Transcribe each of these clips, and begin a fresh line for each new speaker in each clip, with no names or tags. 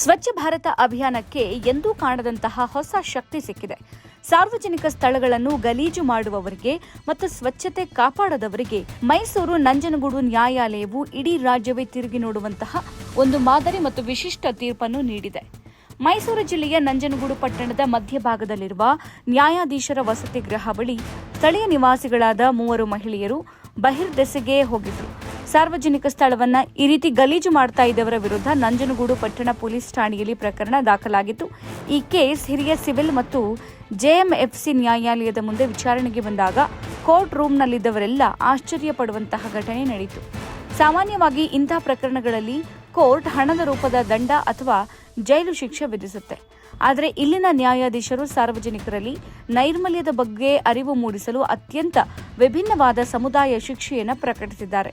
ಸ್ವಚ್ಛ ಭಾರತ ಅಭಿಯಾನಕ್ಕೆ ಎಂದೂ ಕಾಣದಂತಹ ಹೊಸ ಶಕ್ತಿ ಸಿಕ್ಕಿದೆ. ಸಾರ್ವಜನಿಕ ಸ್ಥಳಗಳನ್ನು ಗಲೀಜು ಮಾಡುವವರಿಗೆ ಮತ್ತು ಸ್ವಚ್ಛತೆ ಕಾಪಾಡದವರಿಗೆ ಮೈಸೂರು ನಂಜನಗೂಡು ನ್ಯಾಯಾಲಯವು ಇಡೀ ರಾಜ್ಯವೇ ತಿರುಗಿ ನೋಡುವಂತಹ ಒಂದು ಮಾದರಿ ಮತ್ತು ವಿಶಿಷ್ಟ ತೀರ್ಪನ್ನು ನೀಡಿದೆ. ಮೈಸೂರು ಜಿಲ್ಲೆಯ ನಂಜನಗೂಡು ಪಟ್ಟಣದ ಮಧ್ಯಭಾಗದಲ್ಲಿರುವ ನ್ಯಾಯಾಧೀಶರ ವಸತಿ ಗೃಹ ಬಳಿ ಸ್ಥಳೀಯ ನಿವಾಸಿಗಳಾದ 3 ಮಹಿಳೆಯರು ಬಹಿರ್ದೆಸೆಗೆ ಹೋಗಿದ್ರು. ಸಾರ್ವಜನಿಕ ಸ್ಥಳವನ್ನ ಈ ರೀತಿ ಗಲೀಜು ಮಾಡ್ತಾ ಇದ್ದವರ ವಿರುದ್ಧ ನಂಜನಗೂಡು ಪಟ್ಟಣ ಪೊಲೀಸ್ ಠಾಣೆಯಲ್ಲಿ ಪ್ರಕರಣ ದಾಖಲಾಗಿತ್ತು. ಈ ಕೇಸ್ ಹಿರಿಯ ಸಿವಿಲ್ ಮತ್ತು ಜೆಎಂಎಫ್ಸಿ ನ್ಯಾಯಾಲಯದ ಮುಂದೆ ವಿಚಾರಣೆಗೆ ಬಂದಾಗ ಕೋರ್ಟ್ ರೂಮ್ನಲ್ಲಿದ್ದವರೆಲ್ಲ ಆಶ್ಚರ್ಯ ಪಡುವಂತಹ ಘಟನೆ ನಡೆಯಿತು. ಸಾಮಾನ್ಯವಾಗಿ ಇಂತಹ ಪ್ರಕರಣಗಳಲ್ಲಿ ಕೋರ್ಟ್ ಹಣದ ರೂಪದ ದಂಡ ಅಥವಾ ಜೈಲು ಶಿಕ್ಷೆ ವಿಧಿಸುತ್ತೆ. ಆದರೆ ಇಲ್ಲಿನ ನ್ಯಾಯಾಧೀಶರು ಸಾರ್ವಜನಿಕರಲ್ಲಿ ನೈರ್ಮಲ್ಯದ ಬಗ್ಗೆ ಅರಿವು ಮೂಡಿಸಲು ಅತ್ಯಂತ ವಿಭಿನ್ನವಾದ ಸಮುದಾಯ ಶಿಕ್ಷೆಯನ್ನು ಪ್ರಕಟಿಸಿದ್ದಾರೆ.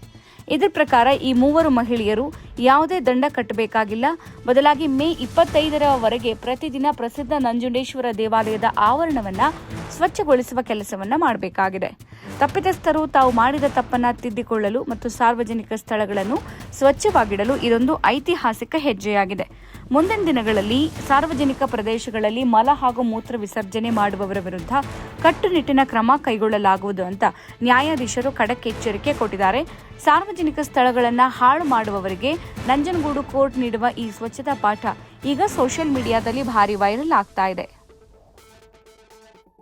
ಇದರ ಪ್ರಕಾರ ಈ 3 ಮಹಿಳೆಯರು ಯಾವುದೇ ದಂಡ ಕಟ್ಟಬೇಕಾಗಿಲ್ಲ. ಬದಲಾಗಿ ಮೇ 25ರವರೆಗೆ ಪ್ರತಿದಿನ ಪ್ರಸಿದ್ಧ ನಂಜುಂಡೇಶ್ವರ ದೇವಾಲಯದ ಆವರಣವನ್ನು ಸ್ವಚ್ಛಗೊಳಿಸುವ ಕೆಲಸವನ್ನು ಮಾಡಬೇಕಾಗಿದೆ. ತಪ್ಪಿತಸ್ಥರು ತಾವು ಮಾಡಿದ ತಪ್ಪನ್ನು ತಿದ್ದಿಕೊಳ್ಳಲು ಮತ್ತು ಸಾರ್ವಜನಿಕ ಸ್ಥಳಗಳನ್ನು ಸ್ವಚ್ಛವಾಗಿಡಲು ಇದೊಂದು ಐತಿಹಾಸಿಕ ಹೆಜ್ಜೆಯಾಗಿದೆ. ಮುಂದಿನ ದಿನಗಳಲ್ಲಿ ಸಾರ್ವಜನಿಕ ಪ್ರದೇಶಗಳಲ್ಲಿ ಮಲ ಹಾಗೂ ಮೂತ್ರ ವಿಸರ್ಜನೆ ಮಾಡುವವರ ವಿರುದ್ಧ ಕಟ್ಟುನಿಟ್ಟಿನ ಕ್ರಮ ಕೈಗೊಳ್ಳಲಾಗುವುದು ಅಂತ ನ್ಯಾಯಾಧೀಶರು ಖಡಕ್ ಎಚ್ಚರಿಕೆ ಕೊಟ್ಟಿದ್ದಾರೆ. ಸಾರ್ವಜನಿಕ ಸ್ಥಳಗಳನ್ನು ಹಾಳು ಮಾಡುವವರಿಗೆ ನಂಜನಗೂಡು ಕೋರ್ಟ್ ನೀಡುವ ಈ ಸ್ವಚ್ಛತಾ ಪಾಠ ಈಗ ಸೋಷಿಯಲ್ ಮೀಡಿಯಾದಲ್ಲಿ ಭಾರಿ ವೈರಲ್ ಆಗ್ತಾ ಇದೆ.